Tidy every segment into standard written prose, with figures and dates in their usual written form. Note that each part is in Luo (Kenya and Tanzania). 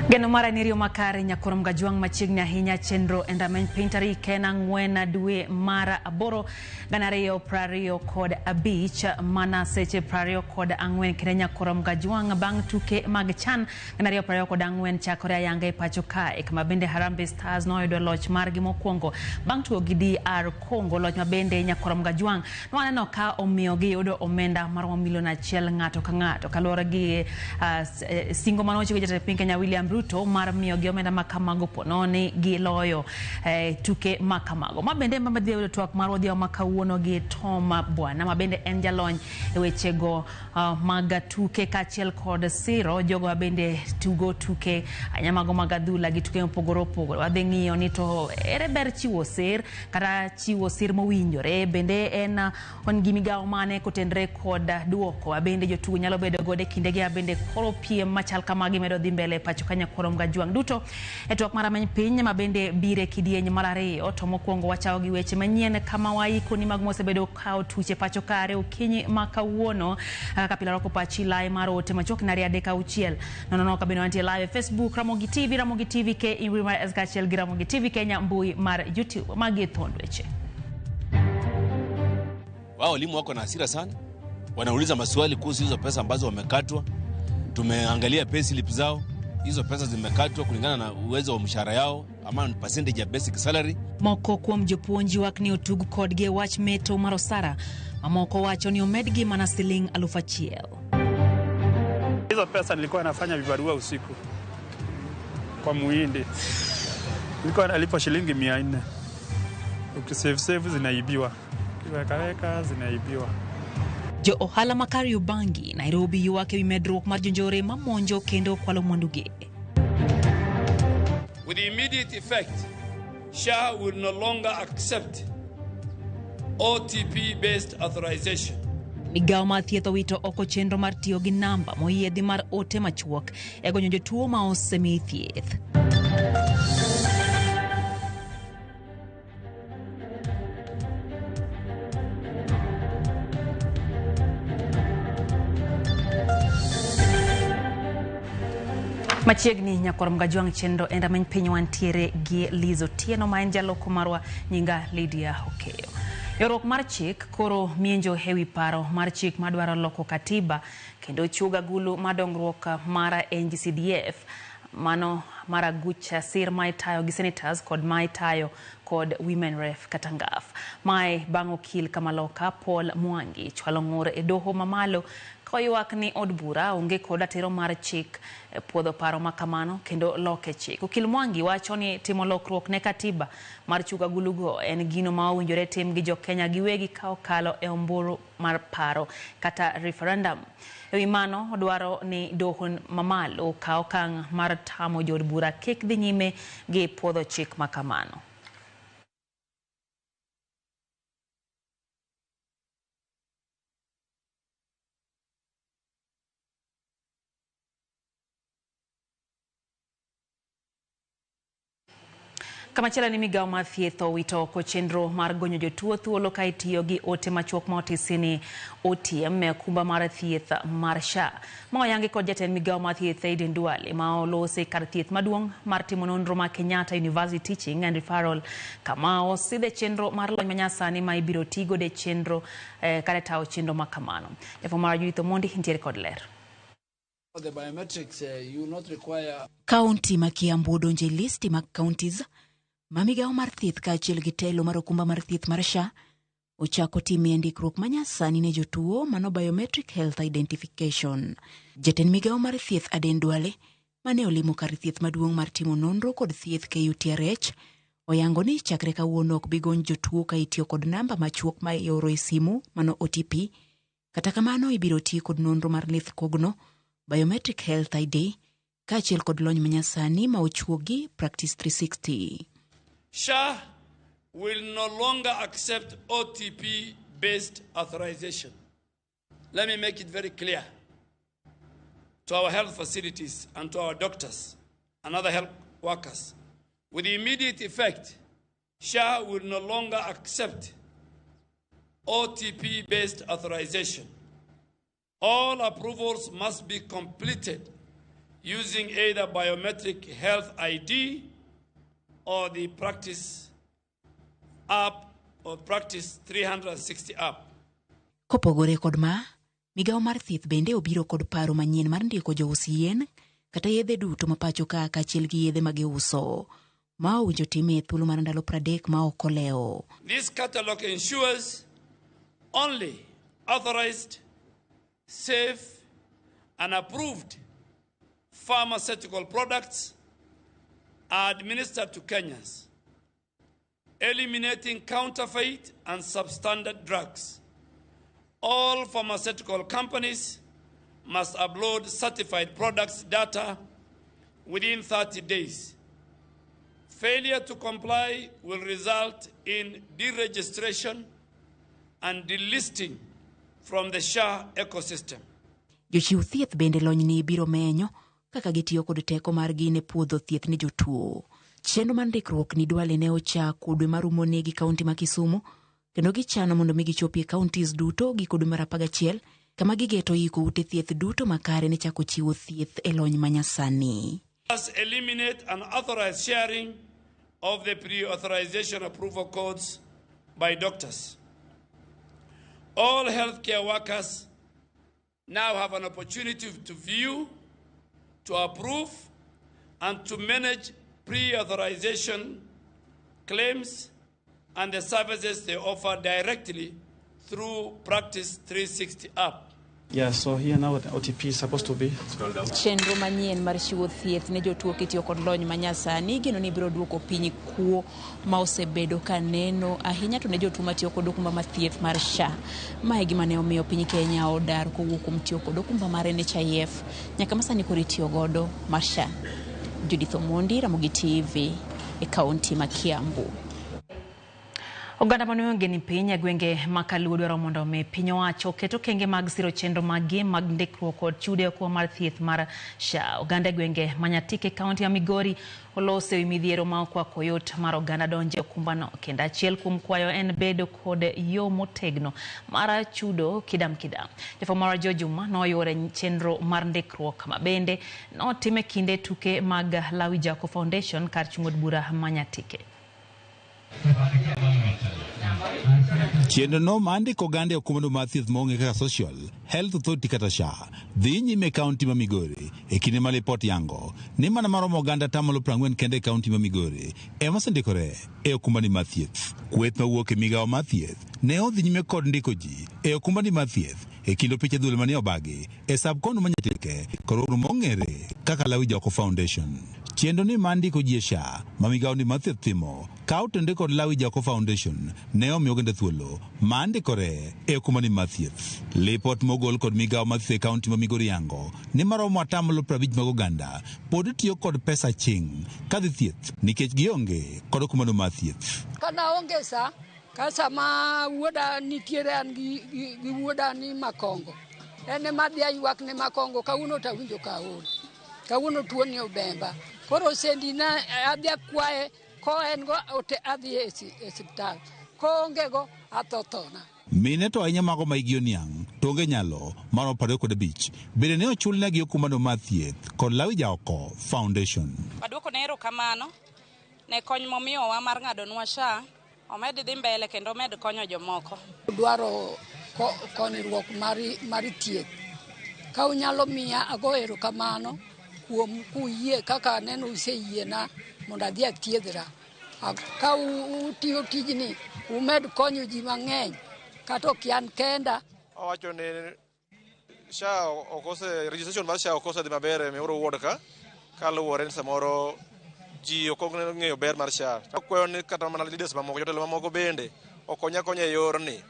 Geno mara nirio makare nyakorom gajuang machiegni ahinya chenro endameny piny tarik kena ng'wen dwe mara aboro ganario prario kod abich mana seche prario kod ang'wen kene nyakorom gajuang bang' tuke mag chan ganario prario kod ang'wen chakore ayanga e pacho kae kama bende Harambee Stars noyudo loch margi mokwongo bang' tugo gi DR Congo. Loch mabende nyakorom gajuang nwaneno ka omiyo giyudo omenda maromo milion achiel ng'ato ka ng'ato kaluwore gi singo manochiwo jatend piny Kenya William Ruto mar miyo gi omenda makamago pononi gi loyo tuke makamago. Mabende mabadhi twak mar odhiambo makawuono gi Tom Bwana mabende en jalony e wechego mag tuke kachiel kod siro jogo mabende tugo tuke anyamago mag adhula gi tuke mopogore opogore. Wadhi ng'iyo ni to ere ber chiwo sir kata chiwo sir mowinjore bende en gimigawo mane kotenre kod duoko mabende jotugo nyalo bedo godo e kindegi bende koro piem machal kamagi medo dhi mbele pacho ka nyakorom gajuang duto e twak mar ameny piny mabende bire kidieny mar ariyo. To mokwongo wachawo gi weche manyien kama waiko ni mag mosebedo kao tuche pacho kare okinyi makawuono kaka pila roko pachi lai mar ote machok nari adeka uchiel nono kabino antie live Facebook Ramogi TV ke inwi mar SKCL gi Ramogi TV Kenya mbui mar YouTube magi thondweche. Wao walimu wako na hasira sana, wanauliza maswali kuhusu hizo pesa ambazo wamekatwa. Tumeangalia pay slip zao, hizo pesa zimekatwa kulingana na uwezo wa mshahara yao ama percentage ya basic salary. Moko kuom jopuonji wak ni otug kodgi wach meto marosara mamoko wacho ni omedgi mana siling 1,000. Hizo pesa nilikuwa nafanya vibarua usiku kwa Muhindi, nilikuwa nalipo shilingi 400. Ukisave zinaibiwa, kiweka zinaibiwa. Jo ohala makari ubangi Nairobi yuake wimedruok mar jonjore mamonjo kendo kwalo mwanduge. With immediate effect, SHA will no longer accept OTP-based authorization. Migao mar thieth owito oko chenro mar tiyo gi namba moyiedhi mar ote machuok e gonyo jotuo ma osemi thieth. Machiegni nyakorom gajuang chenro endameny piny wantiere gi Liz Otieno ma en jaloko marwa nyinga Lydia Okeyo. Yorok mar chik koro mienjo hewi paro mar chik madwaro loko katiba kendo chuga gulu madongruok mara NGCDF mano mara gucha sir mai tayo gi senators kod mai tayo kod women ref katangaf. Mai bango kil kamaloka Paul Mwangi chwalo ng'ur e doho mamalo koywak ni od bura onge kod atero mar chik puodho paro makamano kendo loke chik. Okil Mwangi wacho ni timo lokruok ne katiba mar chuga gulugo en gino ma owinjore tim gi jo Kenya giwegi ka okalo e omburu mar paro kata referendum. Ewi mano odwaro ni doho mamalo kaw okang' mar tamo jod bura kik dhi nyime gi puodho chik makamano. Kamachela ni migao mar thieth owito oko chenro mar gonyo jotuo thuolo ka itiyo gi ote machuok ma otisini OTM e kumba mar thieth mar SHA. Ma oyangi kod jatend migao mar thieth Aden Duale ma olose kar thieth maduong' mar timo nonro ma Kenyatta University Teaching and Referral kama osidhe chenro mar lony manyasani ma ibiro tigo de chenro kata tawo chenro makamano. Jafo mar Judith Omondi ntiere kod ler. The biometrics you will not require County ma Kiambu donje listi mag counties migao mar thieth kaachiel gi telo mar okumba mar thieth mar SHA ochako timie ndikruok manyasani ne jotuo mano biometric health identification. Jatend migao mar thieth Aden Duale mane olimo kar thieth maduong' mar timo nonro kod thieth KUTRH oyango ni chakre kawuono ok bigony jotuo ka itiyo kod namba machuok ma ioro e simu mano OTP. Kata kamano ibiro ti kod nonro mar lith kogno biometric health ID kaachiel kod lony manyasani ma ochuogi Practice 360. SHA will no longer accept OTP-based authorization. Let me make it very clear to our health facilities and to our doctors and other health workers. With immediate effect, SHA will no longer accept OTP-based authorization. All approvals must be completed using either biometric health ID or the Practice app or Practice 360 app. Kopogore kod ma, migao mar thieth bende obiro kod paro manyien mar ndiko jous yien kata yedhe duto ma pacho ka kaachiel gi yedhe ma giuso ma owinjo time thuolo mar ndalo 30 ma ok olewo. This catalog ensures only authorized, safe and approved pharmaceutical products are administered to Kenyans, eliminating counterfeit and substandard drugs. All pharmaceutical companies must upload certified products data within 30 days. Failure to comply will result in deregistration and delisting from the SHA ecosystem. Jochiw thieth bende lony ni biro menyo kaka gitiyo kod teko margi ne puodho thieth ne jotuo. Chenro mar ndikruok ni dwale ne ochako dwe marumo ne gi kaunti ma Kisumu, kendo gichano mondo mi gichopie counties duto giko dwe mar 11 kama gigeto iko ute thieth duto makare ne chako chiwo thieth e lony manyasani. Thus eliminate unauthorized sharing of the pre-authorization approval codes by doctors. All healthcare workers now have an opportunity to view, to approve, and to manage pre-authorization claims and the services they offer directly through Practice 360 app. Yeah, so here now the OTP is supposed to be. Chenro manyien mar chiwo thieth ne jotuo kitiyo kod lony manyasani gino ni biro duoko piny kuo ma osebedo ka neno ahinya to ne jotuo matiyo kod okumba mar thieth mar SHA. Mae gima ne omiyo piny Kenya odar kowuok kuom tiyo kod okumba mar NHIF nyaka masani koro itiyo godo mar SHA. Judith Omondi, Ramogi TV, e kaunti ma Kiambu. Oganda manuonge ni piny e gwenge makaluo dwaro mondo mi piny owacho keto kenge mag siro chenro magi mag ndikruok kod chudo kuom mar thieth mar SHA. Oganda gwenge Manyatike kaunti ya Migori olose wi midhiero ma okwako yot mar oganda donje okumbano, kendo achiel kuom kwayo en bedo kod yo motegno mar chudo kidam kidam. Jafwambo Jo Juma noyore chenro mar ndikruok ma bende notime kinde tuke mag Lawi Jaco Foundation kar chung'od bura Manyatike. Chenro no mandiko gande okumbano mar thieth maonge kaka Social Health Authority kata SHA dhi nyime kaunti ma Migori e kinde ma lipot yango ni mana maromo oganda 40 kende kaunti ma Migori ema osendikore e okumbani mar thieth. Kweth mawuok e migao mar thieth ne odhi nyime kod ndiko ji e okumbani mar thieth e kinde piche dhuol mane obagi e subkon Manyatike kod mong'ere kaka Lawi Jaco Foundation. Chenro ni mandiko ji e SHA ma migao ni mar thieth timo kaw tende kod Lawi Jaco Foundation ne omiyo oganda thuolo mandikore e okumbani mar thieth. Lipot mogol kod migao mar thieth kaunti ma Migori yango ni maromo 50% mag oganda pod tiyo kod pesa ching kadhi thieth nikech gionge kod okumbano mar thieth. Kana onge sa kasa ma wuoda nitiere an gi wuoda ni Makongo. Ene madhi aywak ne Makongo kawuono ta winjo ka ol. Kawuono tuo ni obemba. Koro sendina adhi akwaye ko en go ote adhi e hospital. Ko onge go atotona. Mine to ahinya mago ma igi oniang' to onge nyalo mar 25 bende ne ochulnegi okumbano mar thieth kod Lawi Jaco Foundation. Waduoko ne erokamano ne kony momiyowa mar ng'adonwa SHA omed dhi mbele kendo omed konyo jomoko. Dwaro konyruok mar thieth. Ka unyalo miya ago erokamano kuom kuyie kaka neno useyiena mondo adhi athiedhra. Ka utiyo tijni umed konyo ji mang'eny kata ok an kenda. Owacho ni SHA okose registration mar SHA okose dhi maber e Miuru Ward ka kaluwore ni samoro ji ok ong'eyo ber mar SHA. Akwayo ni kata mana leaders mamoko jotelo mamoko bende okonya e yorni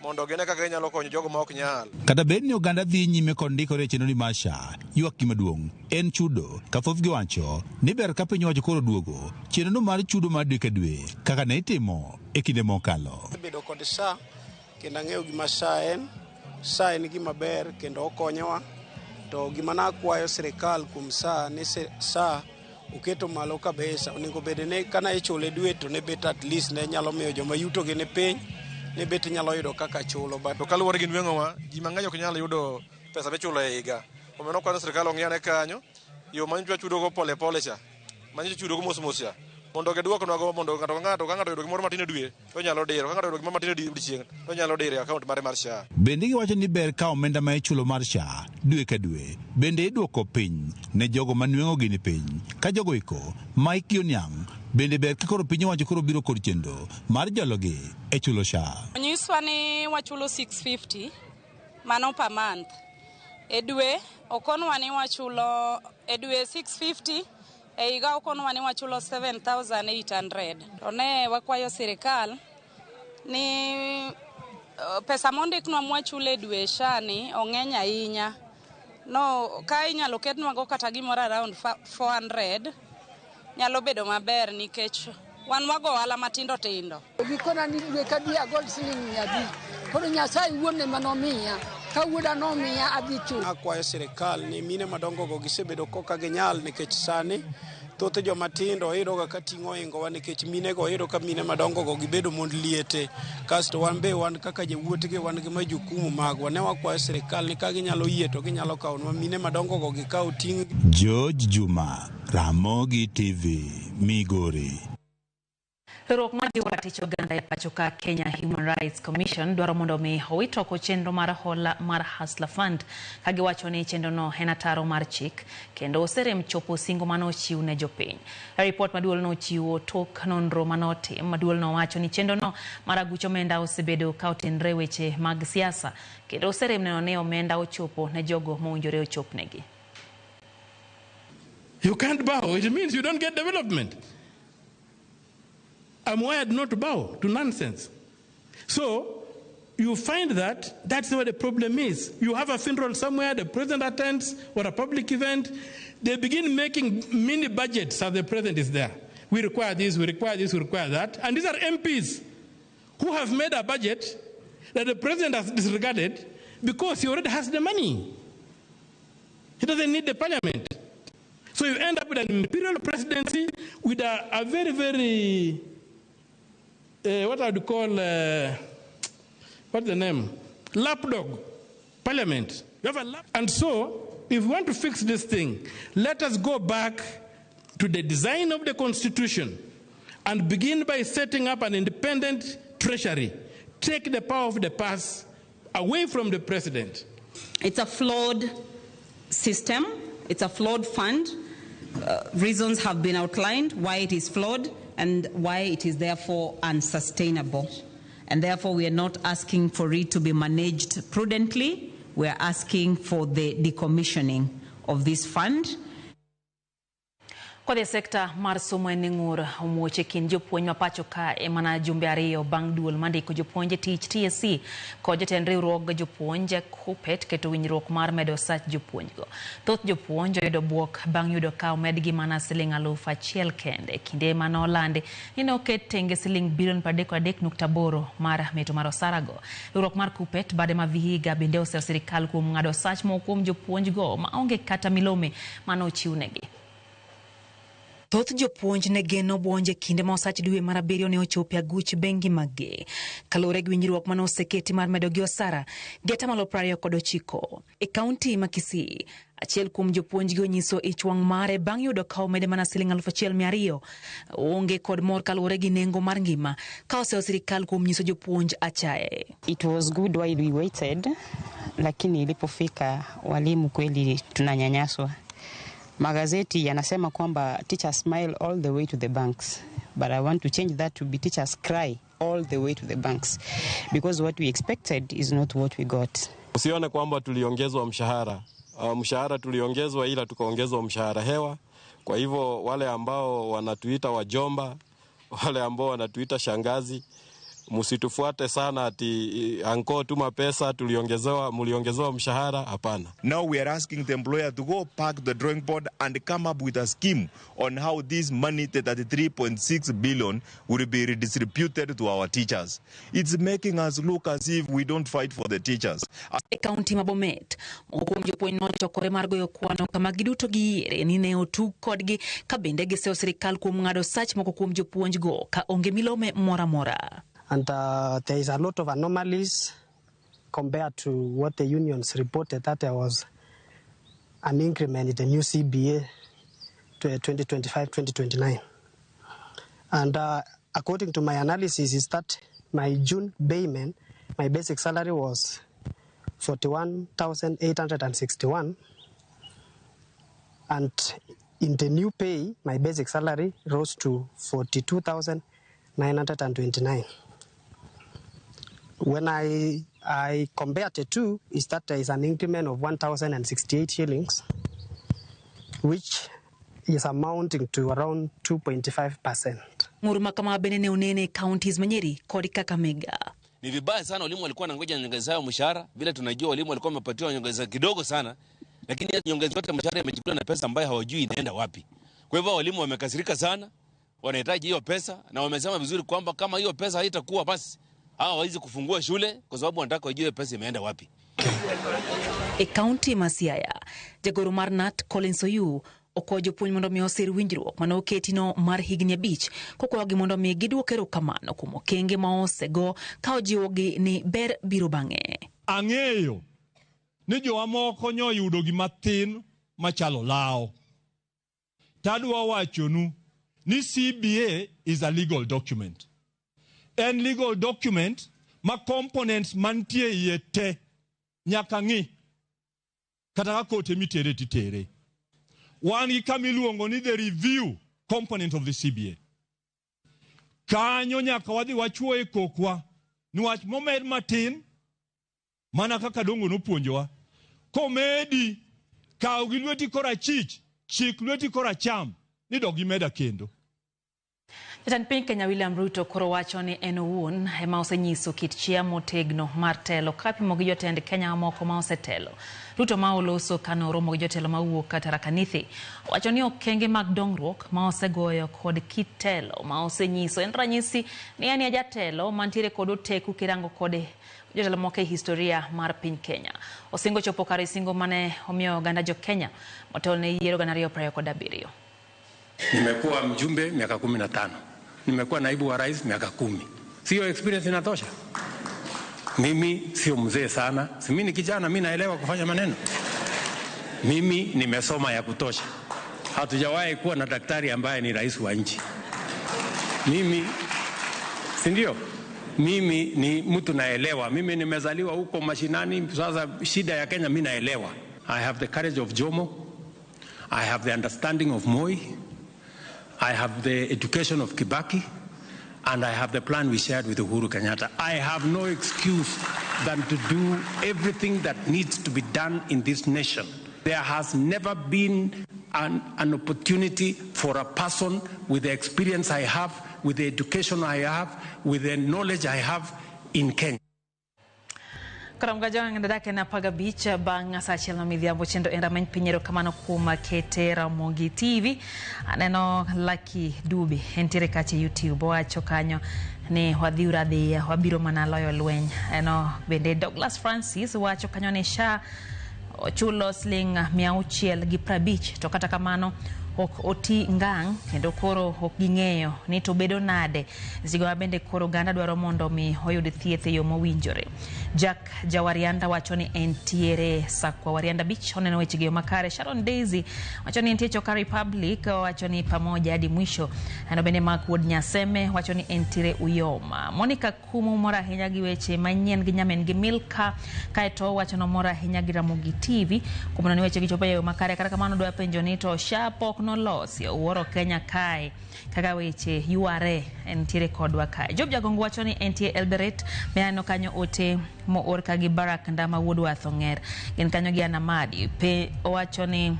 mondo gine kaka inyalo konyo jogo ma ok nyal. Kata bed ni oganda dhi nyime kod ndikore chenro ni mar SHA, ywak gi maduong' en chudo. Ka thoth giwacho ni ber ka piny owacho koro duogo chenro no mar chudo mar dwe ka dwe kaka ne itimo e kinde mokalo. Bedo kod SHA kendo ang'eyo gima SHA en gima ber kendo okonyowa. To gima nakwayo sirikal kuom SHA ni SHA uketo malo kabisa. Onego bed ne kana ichule dwe to ne bet at least ne nyalo miyo joma yuto gi ne piny ne bet nyalo yudo kaka chulo. To kaluwore gi nweng'owa ji mang'eny ok nyalo yudo pesa michulo e higa. Omiyo nokwano sirikal ong'iyane kanyo yo manjwa chudo go pole pole cha manjwa chudo go mos cha mondo ke duoko nago mondo ngato yudo gimoro matin dwe to nyalo diro ngato yudo gimoro matin odiechieng to nyalo diro account mare mar SHA. Bende giwacho ni ber ka omenda ma ichulo mar SHA dwe ka dwe bende iduoko piny ne jogo manueng'o gini piny ka jogo iko Mike Yonyang bende ber ka koro piny wacho koro biro kod chenro mar jalogi e chulo SHA. Nyiswa ni wachulo 650 mano per month e dwe, okonwa ni wachulo e dwe 650 e higa okonwa ni wachulo 7,800. To ne wakwayo sirikal ni pesa mondiknwa mwachulo e dwe SHA ni ong'eny ahinya. No, ka inyalo ketnwago kata gimoro around 400 nyalo bedo maber nikech wan wago ohala matindo tindo. Gikona ni dwe ka dwe agol siling 100. Koro Nyasaye wuone manomiya. Ka wuoda nomiya adhi chulo. Akwayo sirikal ni mine madongo go gisebedo koka ginyal nikech sani thoth joma tindo iyudo ka ting'o ingowa nikech mine go iyudo ka mine madongo go gibedo mond liete. Kasto wan be wan kaka jawuotgi wan gi majukumu magwa. Ne wakwayo sirikal ni ka ginyalo yie to ginyalo kawo mine madongo go gikaw ting'. George Juma, Ramogi TV, Migori. Riwruok mar jiwo ratich oganda e pacho ka Kenya Human Rights Commission dwaro mondo mi owitoko chenro mar hola mar Hustler Fund ka giwacho ni chenro no en ataro mar chik kendo oserem chopo singo mano ochiw ne jopiny. Report maduol no chiwo tok nonro manotim maduol no wacho ni chenro no mar agucho omenda osebedo ka otenre weche mag siasa kendo oserem neno ne omenda ochopo ne jogo mowinjore ochopnegi. You can't bow, it means you don't get development. I'm wired not to bow to nonsense. So you find that that's where the problem is. You have a funeral somewhere, the president attends, or a public event, they begin making mini budgets as the president is there. We require this, we require this, we require that. And these are MPs who have made a budget that the president has disregarded because he already has the money. He doesn't need the parliament. So you end up with an imperial presidency with a very, very what I would call, what's the name? Lapdog parliament. You have a lap. And so, if we want to fix this thing, let us go back to the design of the Constitution and begin by setting up an independent treasury. Take the power of the purse away from the president. It's a flawed system. It's a flawed fund. Reasons have been outlined why it is flawed and why it is therefore unsustainable. And therefore we are not asking for it to be managed prudently. We are asking for the decommissioning of this fund. Kwa the sekta mar somo e Ning'ur omuoche kin jopuonj mapacho ka emana jumbe ariyo bang' duol mandiko jopuonje tich TSC kod jatend riwruog jopuonje KUPPET keto winjruok mar medo sach jopuonjgo. Thoth jopuonj oyudo buok bang' yudo ka omedgi mana siling 1,000 kende kinde manolandi ni ne oket tenge siling bilion 33.8 mar meto mar osarago. Riwruok mar KUPPET bade ma Vihiga bende osero sirikal kuom ng'ado sach moko kuom jopuonjgo ma onge kata milome mano ochiwnegi. Thoth jopuonj ne geno buonje kinde ma osach dwe mar 7 ne ochopo aguch bengi maggi. Kalore gi winjruok mano oseketi mar medo gi osara geta malo 29 e kaunti ma Kisii. Achiel kuom jopuonj gi onyiso ich wang' mare bang' yudo ka omede mana siling 1,200 onge kod mor kalore gi nengo mar ngima ka oseo sirikal kuom nyiso jopuonj achaye. It was good while we waited, lakini ilipofika walimu kweli tunanyanyaswa. Magazeti yanasema kwamba teachers smile all the way to the banks, but I want to change that to be teachers cry all the way to the banks, because what we expected is not what we got. Usione kwamba tuliongezwa mshahara. Mshahara tuliongezwa ila tukaongezwa mshahara hewa. Kwa hivyo wale ambao wanatuita wajomba, wale ambao wanatuita shangazi, musitufuate sana ati anko tuma pesa muliongezewa mshahara, hapana. Now we are asking the employer to go back to the drawing board and come up with a scheme on how this money, the 33.6 billion, will be redistributed to our teachers. It's making us look as if we don't fight for the teachers. County Mabomet, okum jopuonj nochokore mar goyo kwano kama giduto giyiere ni ne otug kodgi ka bende giseo sirikal kuom ng'ado sach moko kuom jopuonj go ka onge milome mora mora. And there is a lot of anomalies compared to what the unions reported, that there was an increment in the new CBA 2025-2029. And according to my analysis is that my June payment, my basic salary was 41,861. And in the new pay, my basic salary rose to 42,929. When I compare the two, is that there is an increment of 1,068 shillings, which is amounting to around 2.5%. Nguruma kama benene unene counties Manyeri kodi Kakamega. Ni vibaya sana walimu walikuwa wanangoja nyongeza yao mshahara, vile tunajua walimu walikuwa wamepatiwa nyongeza kidogo sana, lakini nyongeza yote mshahara imechukuliwa na pesa ambayo hawajui inaenda wapi. Kwa hivyo walimu wamekasirika sana, wanahitaji hiyo pesa na wamesema vizuri kwamba kama hiyo pesa haitakuwa basi hawawezi kufungua shule kwa sababu wanataka wajue pesa imeenda wapi. County Masiaya, Jagoro Marnat Collins Oyu okojo puonj mondo mi osir winjruok mano oketino mar higni 5 kokwayogi mondo mi giduok erokamano kuom okenge ma osego ka ojiwogi ni ber biro bang'e. Ang'eyo ni jowa moko nyoyudo gima tin machalo lao. Tadwa wachonu ni CBA is a legal document. En legal document ma components mantie iye te nyaka ng'i kata ka kote mitere titere. Wan gi kamiluongo ni the review component of the CBA. Kanyo nyaka wadhi wachuoye kokwa niwach momed matin mana kaka dongo nopuonjowa. Komedi kaw gi lweti korachich, chik lweti koracham ni dog imeda kendo. Jatend piny Kenya William Ruto koro wacho ni en owuon ema osenyiso kit chia motegno mar telo kapimo gi jotend Kenya moko ma osetelo. Ruto ma oloso kano oromo gi jotelo mawuok Tharaka Nithi wacho ni okenge mag dongruok ma osegoyo kod kit telo ma osenyiso en ranyisi ni en jatelo mantiere kod oteku kirango kod jotelo moko e historia mar piny Kenya. Osingo chopo kar singo mane omiyo oganda jo Kenya motelo ne yiero 2027. Nimekuwa mjumbe miaka 15. Nimekuwa naibu wa rais miaka 10. Sio experience inatosha? Mimi sio mzee sana. Si mimi ni kijana, mimi naelewa kufanya maneno. Mimi nimesoma ya kutosha. Hatujawahi kuwa na daktari ambaye ni rais wa nchi. Mimi si ndio? Mimi ni mtu naelewa. Mimi nimezaliwa huko mashinani, sasa shida ya Kenya mimi naelewa. I have the courage of Jomo. I have the understanding of Moi. I have the education of Kibaki, and I have the plan we shared with Uhuru Kenyatta. I have no excuse than to do everything that needs to be done in this nation. There has never been an opportunity for a person with the experience I have, with the education I have, with the knowledge I have in Kenya. Karamgajo ng'adake na paga bicha bang asachiel na midhiambo chendo enrameny pinyero kamano kuma kete Ramogi TV aneno Lucky Dube entiere kache YouTube wacho kanyo ni wadhiura dhiya wabiro mana loyo lweny eno bende Douglas Francis wacho kanyo ni SHA ochulo sling 650 to kata kamano ok oti ngang kendo koro ok ging'eyo ni to bedo nade zigo bende koro ganda dwaro mondo mi oyud thieth e yo mowinjore. Jack Jawarianda wacho ni entiere Sakwa Warianda Beach oneno weche gi makare. Sharon Daisy wacho ni entiere Choka Republic wacho ni pamoja hadi mwisho. Ano bende Markwood Nyaseme wacho ni entiere Uyoma. Monica Kumu mora ahinya gi weche manyien gi nyamen gi Milka kaeto wacho no mora ahinya gi Ramogi TV kumono ni weche gi chopa yo makare kata kamano dwa penjo ni to SHA pok nolosi uoro Kenya kae kaka weche URA entiere kodwa kae. Job Jagongo wacho ni entiere Eldoret meano kanyo ote mo orka gi Barak Ndama Woodworth Onger gin kanyo gi Anamadi pe wacho ni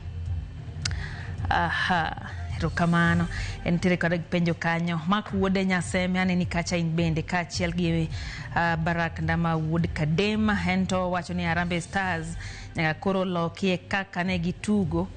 rokamano entiere kod penjo kanyo. Mark Wuode Nyaseme ane ni kacha in bende kachiel gi Barak Ndama Wood Kadema ento wacho ni Harambee Stars nyaka koro lokie kaka ne gitugo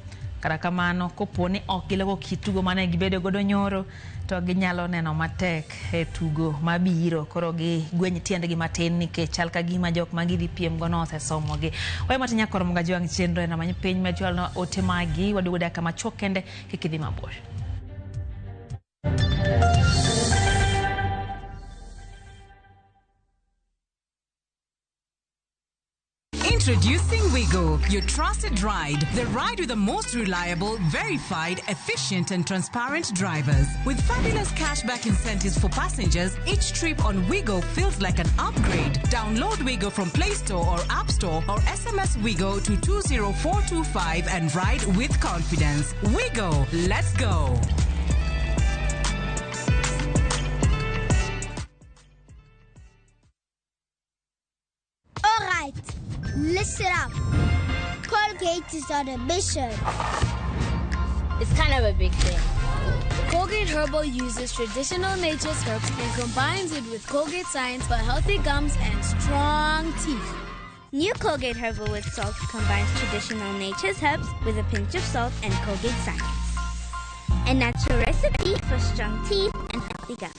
kata kamano koponi ok gilogo kitugo mane gibedo godo nyoro to ginyalo neno matek e tugo mabiro koro gi gweny tiendgi matin nikech chal ka gima jok magidhi piem go nosesomogi. Wae matinya koro mga jwang chenro na manyo piny machwal no ote magi wadugo daka machokende kikidhi mabor. Introducing Wigo, your trusted ride. The ride with the most reliable, verified, efficient and transparent drivers. With fabulous cashback incentives for passengers, each trip on Wigo feels like an upgrade. Download Wigo from Play Store or App Store or SMS Wigo to 20425 and ride with confidence. Wigo, let's go. All right, listen up. Colgate is on a mission. It's kind of a big thing. Colgate Herbal uses traditional nature's herbs and combines it with Colgate Science for healthy gums and strong teeth. New Colgate Herbal with Salt combines traditional nature's herbs with a pinch of salt and Colgate Science. A natural recipe for strong teeth and healthy gums.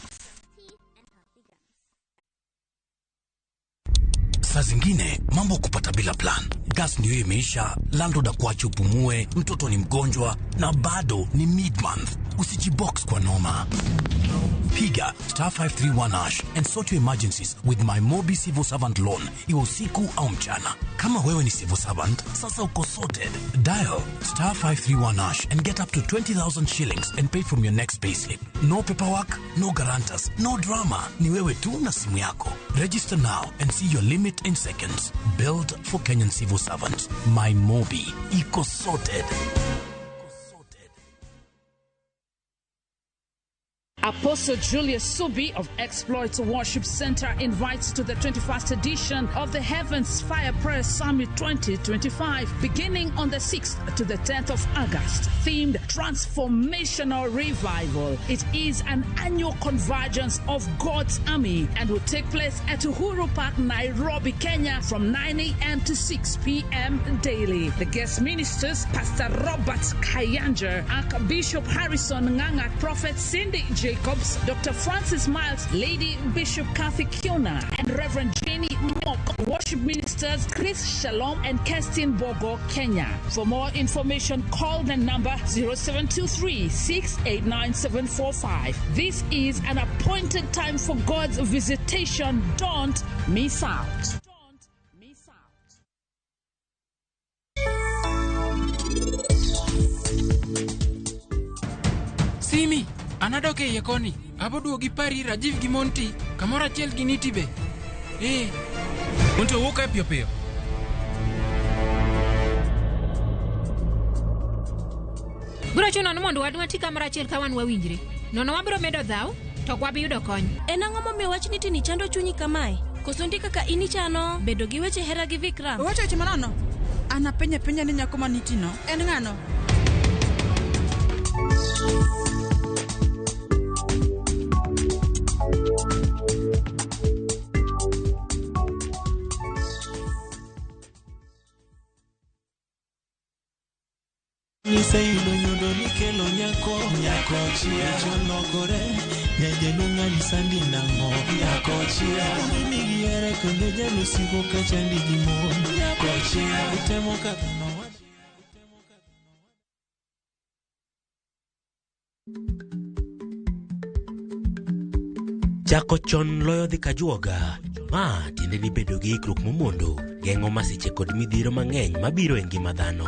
Saa zingine mambo kupata bila plan. Gas ndio imeisha, landlord akuache upumue, mtoto ni mgonjwa na bado ni mid-month. Usijibox kwa noma. Piga *531# and sort your emergencies with my Mobi Civil Servant Loan. Iwe usiku au mchana. Kama wewe ni civil servant, sasa uko sorted. Dial *531# and get up to 20,000 shillings and pay from your next payslip. No paperwork, no guarantors, no drama. Ni wewe tu na simu yako. Register now and see your limit in seconds. Build for Kenyan civil servants. My Mobi. Iko sorted. Apostle Julius Subi of Exploits Worship Center invites to the 21st edition of the Heavens Fire Prayer Summit 2025, beginning on the 6th to the 10th of August, themed Transformational Revival. It is an annual convergence of God's army and will take place at Uhuru Park, Nairobi, Kenya from 9 a.m. to 6 p.m. daily. The guest ministers, Pastor Robert Kayanja, Archbishop Harrison Nganga, Prophet Cindy Jacobs, Dr. Francis Miles, Lady Bishop Kathy Kiona, and Reverend Jenny Mock, worship ministers Chris Shalom and Kestin Bogo, Kenya. For more information, call the number 0723-689-745. This is an appointed time for God's visitation. Don't miss out. Simi, anadoke yekoni. Abodu gipari Rajiv Gimonti. Kamora chel ginitibe. Unto woke up your pio. Bro chuno no mondo wadwa ti kamera chel kawan wawinjre. Nono wabro medo dhau to kwa biyudo kony. En ang'o momiyo wachni tini chando chunyi kamae? Koso ndi kaka inichano bedo gi weche hera gi Vikram. Weche manano. Ana penya ni nyako manitino. En ng'ano? Nisayudo nyundo nikelo nyako chia cholokore nyajelunga nisandi nango nyako chia migiere kendo jalusigo kachandi gimon nyako chia utemo kadhano Chako chon loyo dhi kajuoga. Ma tiende ni bedo gi ikruok momondo geng'o masiche kod midhiro mang'eny mabiro e ngima dhano.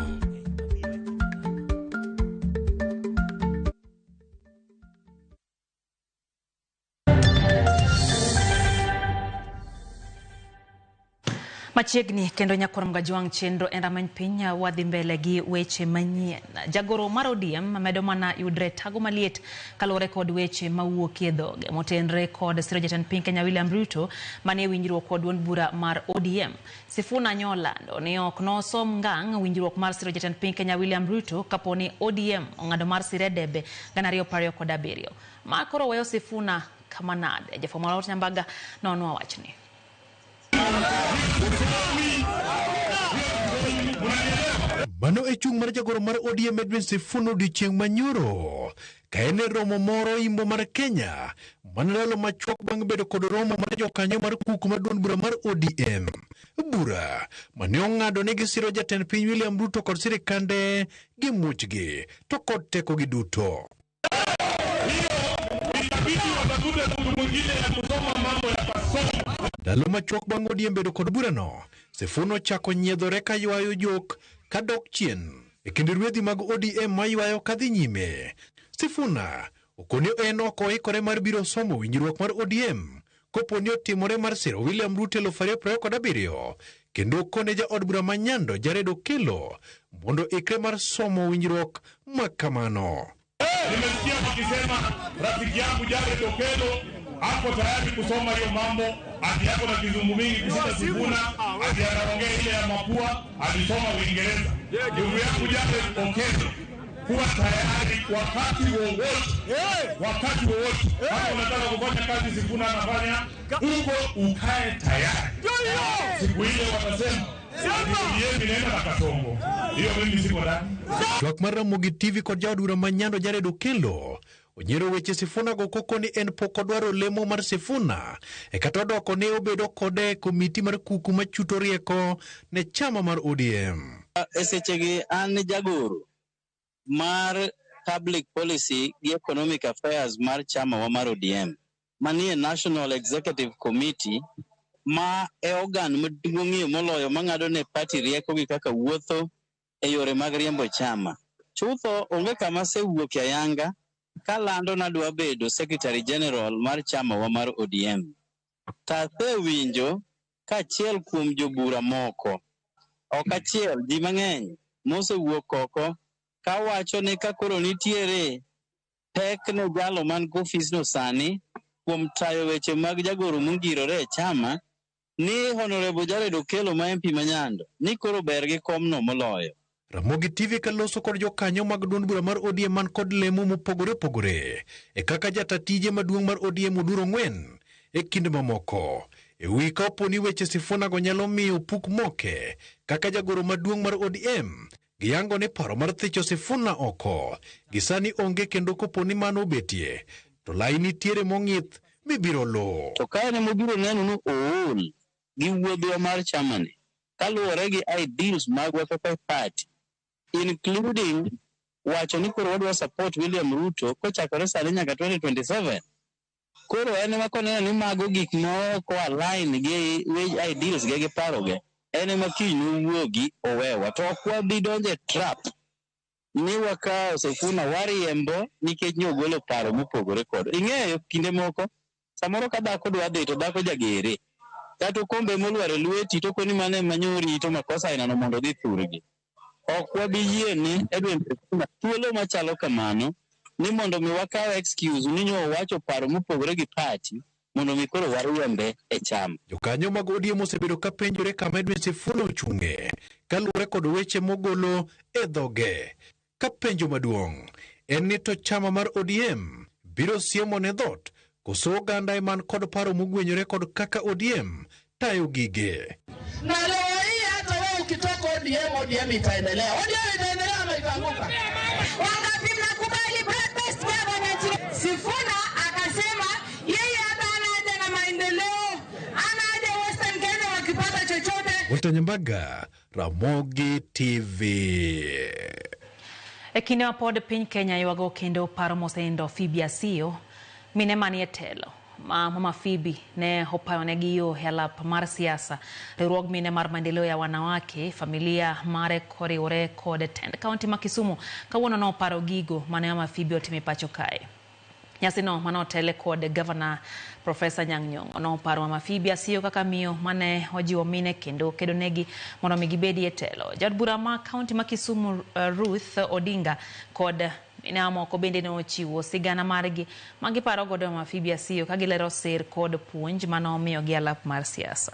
Machiegni kendo nyakwar Mgajwang' chenro en rameny piny wadhi mbele gi weche manyien. Jagoro mar ODM medo mana yudre tago maliet kalore kod weche mawuok e dhoge motenre kod siro jatend piny Kenya William Ruto manie winjruok kod duond bura mar ODM. Sifuna nyolando ni ok nosom ngang' winjruok mar siro jatend piny Kenya William Ruto kaponi ODM ong'ado mar sire debe 2027. Ma koro weyo Sifuna kamanade. Jafwambo Laut Nyambaga nonwa wachni. Mano e chung mar jagoro mar ODM Edwin Sifuna odiochieng' manyoro ka en e romo moro Imbo mar Kenya manalalo machuok bang' bedo kod romo mar jokanyo mar kuku mar duond bura mar ODM. Bura mane ong'ado ni gisiro jatend piny William Ruto kod sirikande gi muchgi to kod teko gi duto. Dalo machuok bang' ODM bedo kod burano, Sifuna chako nyiedhore ka ywayo jok ka dok chien e kind rwedhi mag ODM ma ywayo kadhi nyime. Sifuna okoni en ok oikore mar biro somo winjruok mar ODM koponi otimore mar siro William Ruto 2027 kendo kone ja od bura ma Nyando Jared Okello mondo ikre mar somo winjruok makamano. Nimesikia wakisema rafiki yangu Jared Okello hapo tayari kusoma hiyo mambo, ati yako na kizungu mingi kusita Sifuna, ati anaongea ile ya mapua, alisoma Uingereza. Ndugu yangu Jared Okello, kuwa tayari wakati wowote. Kama unataka kufanya kazi Sifuna anafanya, uko ukae tayari. Siku ile watasema Twak mar Ramogi TV kod jaod bura ma Nyando Jared Okello onyero weche Sifuna go koko ni en pok odwaro lemo mar Sifuna kata odoko ne obedo kode komiti mar kuku machuto rieko ne chama mar ODM. Esechegi an jagoro mar Public Policy gi Economic Affairs mar chama wa mar ODM manie National Executive Committee ma e organ maduong'ie moloyo mang'ado ne party rieko gi kaka wuotho e yore mag riembo chama. Chutho onge kama sewuok ayanga kalando nadwa bedo Secretary General mar chama wa mar ODM. Tate winjo kachiel kuom jobura moko ok achiel ji mang'eny mosewuok oko kawacho ni ka koro nitiere pek ne jalo man kofisno sani kuom tayo weche mag jagoro mongirore e chama ni Honorable Jared Okello ma MP ma Nyando ni koro ber gi komno moloyo. Ramogi TV kaloso kod jokanyo mag duond bura mar ODM man kod lemo mopogore opogore e kaka jatatije maduong' mar ODM Oduro Ng'wen e kinde mamoko e wi ka oponi weche Sifuna go nyalo miyo puk moke kaka jagoro maduong' mar ODM giyango ni paro mar thicho Sifuna oko gisani onge kendo koponi mano betie to laini tiere mong'ith mibiro lo. To kae ne mobiro neno no ool gi wuodhwa mar chamani kaluwore gi ideals magwa kaka party including wacho ni koro wadwa support William Ruto kochakore sani nyaka 2027. Koro en ema koneno ni mago gik moko align gi ideals gi paroge en ema kiny wuogi owewa to ok wabi donje trap ni wakawo Sifuna wariembo nikech nyogolo paro mopogore kod. Ing'eyo kinde moko samoro ka dhako dwa dhi to dhako jagere kata kombe molware lweti to koni mane manyori to makosa inano mondo dhi thurgi. Ok wabi yiene Edwin Sifuna thuolo machalo kamano ni mondo mi wakaw excuse ni nyo wacho paro mopogore gi party mondo mi koro wariembe e chama. Jokanyo mag ODM osebedo ka penjore kama Edwin Sifuna ochung'e kaluwore kod weche mogolo e dhoge. Ka penjo maduong' en ni to chama mar ODM biro siemo ne dhot koso oganda man kod paro mogwenyore kod kaka ODM tayo gige. Na leo hii hata wewe ukitoka ODM itaendelea. ODM itaendelea ama itaanguka? Wakati mnakubali broad-based government, Sifuna akasema yeye hata ana haja na maendeleo, ana haja Western Kenya wakipata chochote. Mutanyambaga, Ramogi TV. Kinde ma pod piny Kenya ywago kendo paro mosenindo Phoebe Asiyo mine manie telo Mama Phoebe ne opayonegi yo e alap mar siasa riwruog mine mar maendeleo ya wanawake familia mare koriwore kod tend kaunti ma Kisumu kawuono noparo gigo mane Mama Phoebe otimo pacho kae. Nyasino manotele kod Governor Professor Anyang' Nyong'o noparo Mama Phoebe Asiyo kaka miyo mane ojiwo mine kendo kedonegi mondo mi gibedi e telo. Jaod bura ma kaunti ma Kisumu Ruth Odinga kod mine moko bende ne ochiwo sigana margi magiparo godo Mama Phoebe Asiyo ka gilero sir kod puonj manomiyo gi alap mar siasa.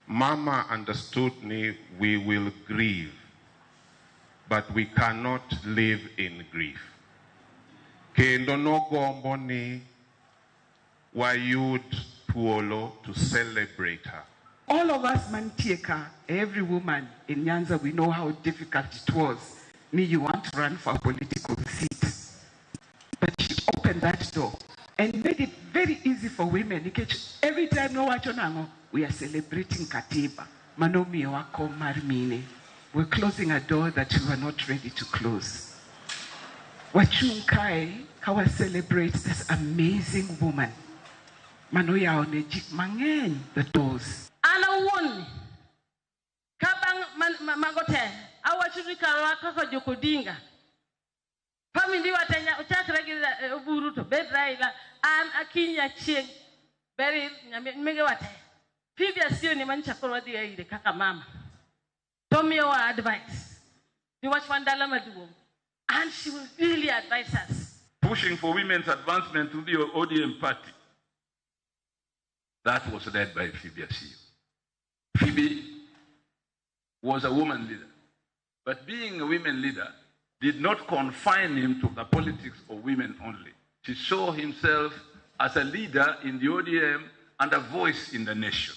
Mama understood me, we will grieve, but we cannot live in grief. Kendo no gombo ni wayud tuolo to celebrate her. All of us mantieka, every woman in Nyanza, we know how difficult it was. Me, you want to run for a political seat. But she opened that door and made it very easy for women. Every time no wachonango, we are celebrating Katiba. Manomi wako marmine. we're closing a door that we were not ready to close. Wachung Kai, how I celebrate this amazing woman. Manoya onejik mangen the doors. Ana won. Kabang magote. Awachurika wako jokodinga. Family watenya uchakregeza buruto bedraila an akinya cheng. Beri mege wate. Pibia sio ni mancha kwa dia ile kaka mama. Tommy our advice. You watch Vandala Maduo. And she will really advise us. Pushing for women's advancement to the ODM party. That was led by Phoebe Asio. Phoebe was a woman leader. But being a women leader did not confine him to the politics of women only. She saw himself as a leader in the ODM and a voice in the nation.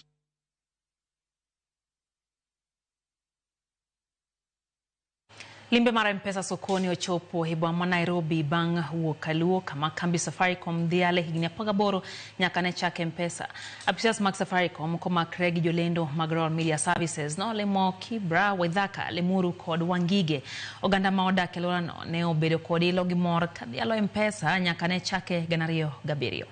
Limbe mara mpesa sokoni ochopo hibwa mwa Nairobi bang wuokaluo kama kambi Safaricom dhiale higni apagaboro nyakane chake mpesa. Apisas mag Safaricom koma Craig Jolendo Magror Media Services no lemo Kibra Wedhaka lemuru kod Wangige. Oganda maoda kelorano ne obedo kodi logimor kadhialo mpesa nyakane chake Ganario Gabirio.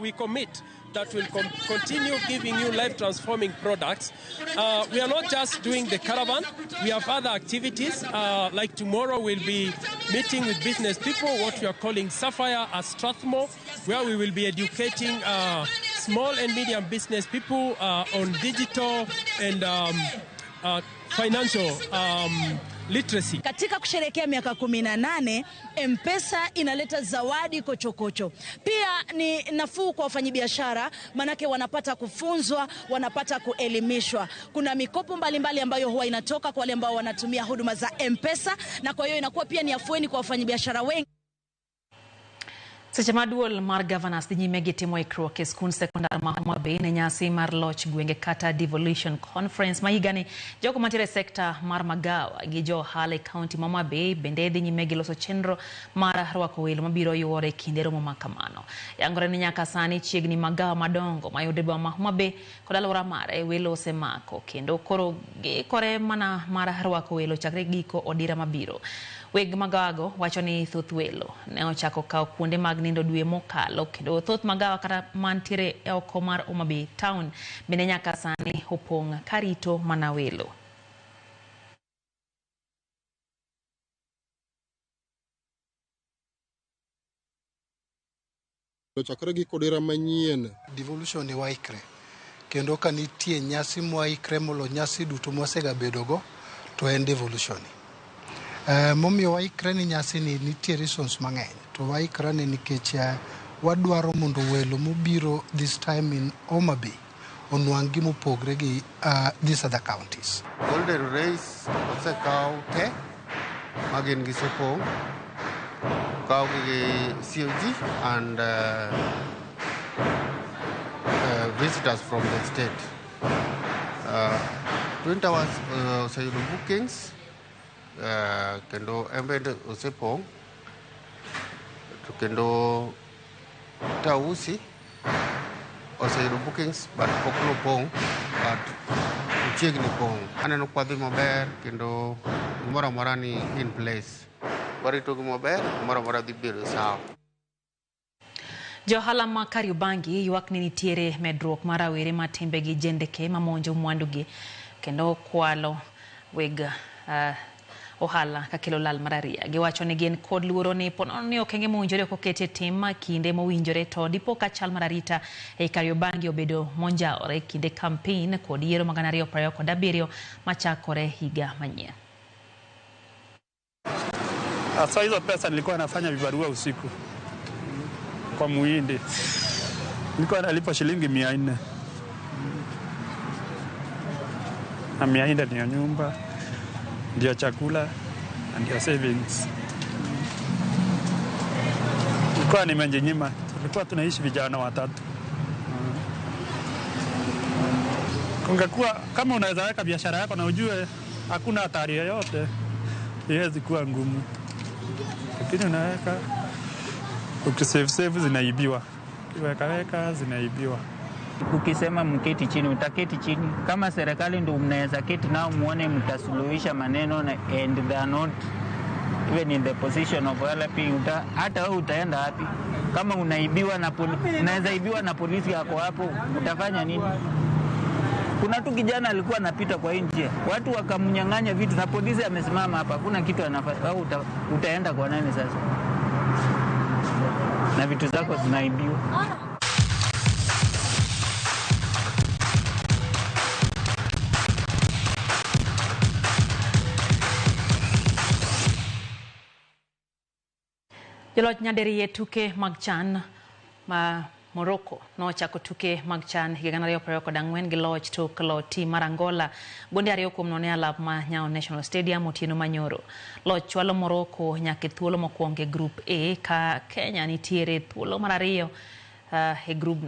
We commit that we'll continue giving you life-transforming products. We are not just doing the caravan. We have other activities. Like tomorrow, we'll be meeting with business people, what we are calling Sapphire at Strathmore, where we will be educating small and medium business people on digital and financial literacy. Katika kusherehekea miaka 18, M-Pesa inaleta zawadi kochokocho. Pia ni nafuu kwa wafanyabiashara, manake wanapata kufunzwa, wanapata kuelimishwa. Kuna mikopo mbalimbali ambayo huwa inatoka kwa wale ambao wanatumia huduma za M-Pesa, na kwa hiyo inakuwa pia ni afueni kwa wafanyabiashara wengi. Sechamaduol mar governors dinyi megitimo ikruok e skund sekondar ma Homa Bay ne nyasi mar loch gwenge kata devolution conference mahigani. Jogo mantiere sekta mar magawa gi jo hale county ma Homa Bay bende dinyi megiloso chenro mar rwako welo mabiro yuore kinde romo makamano. Yangore ni nyaka sani chiegni magawa madongo mayude boma ma Homa Bay kod alwora mare welo osemako kendo koro gikore mana mar rwako welo chakre giko odira mabiro. Weg magago wacho ni thoth welo ne ochako kao kuonde mag nindo dwe mokalo kendo thoth magawa kata mantiere e oko mar Homa Bay town bende nyaka sani opong' karito mana welo. Chakre gi kodera manyien devolution ni waikre kendo kanitie nyasi mwaikre molo nyasi duto mwasega bedogo to en devolution. Momiyo waikre ni nyasi ni nitie reasons mang'eny to waikre ni nikech wadwaro mondo welo mobiro this time in Homa Bay onwang' gima opogre gi these other counties. Golden Race osekaw te magin gi Sepong, kaw gi COG and visitors from the state. Twin Towers oseyudo bookings kendo embed osepong' to kendo Tausi oseyudo bookings but pok nopong' but ochiegni pong'. Aneno kwadhi maber kendo gimoro amora ni in place. Warito gi maber, gimoro amora dhi bedo sawa. Johala ma Kariobangi ywak ni nitiere medruok mar rawere matimbe gi jendeke mamonjo mwandugi kendo kwalo weg ohala kakelo lal mararia. Giwacho ni gin kod luoro ni ponono ni okenge mowinjore kokete tim kinde mowinjore to dipo ka chal mararita e Kariobangi obedo monjaore kinde campaign kod yiero mag 2027 machakore higa manyien. Asa hizo pesa nilikuwa nafanya vibarua usiku kwa Muhindi. Nilikuwa nalipa shilingi 400. Na 400 ndio nyumba, ndio chakula, ndio savings. Kwa nimejinyima. Tulikuwa tunaishi vijana watatu. Ungekuwa kama unaweza weka biashara yako na ujue hakuna hatari yoyote, iwezi kuwa ngumu. Lakini unaweka ukisave zinaibiwa. Ukiweka zinaibiwa. Ukisema mketi chini, utaketi chini. Kama serikali ndio mnaweza keti nao muone mtasuluhisha maneno and they are not even in the position of helping, hata wewe utaenda wapi? Kama unaibiwa na unaweza ibiwa na polisi yako hapo, utafanya nini? Kuna tu kijana alikuwa anapita kwa njia, watu wakamnyang'anya vitu na polisi amesimama hapa, hakuna kitu anafanya. Au utaenda kwa nani sasa? Na vitu zako zinaibiwa. Jolot nyadiriye tuke mag CHAN ma Morocco nochako tuke mag CHAN higa 2024 gi loch tok lo tim mar Angola gonde ariyo kuom nono e alap ma Nyayo National Stadium otieno manyoro. Loch chwalo Morocco nyaka thuolo mokwongo e Group A ka Kenya nitiere thuolo mar ariyo e group no.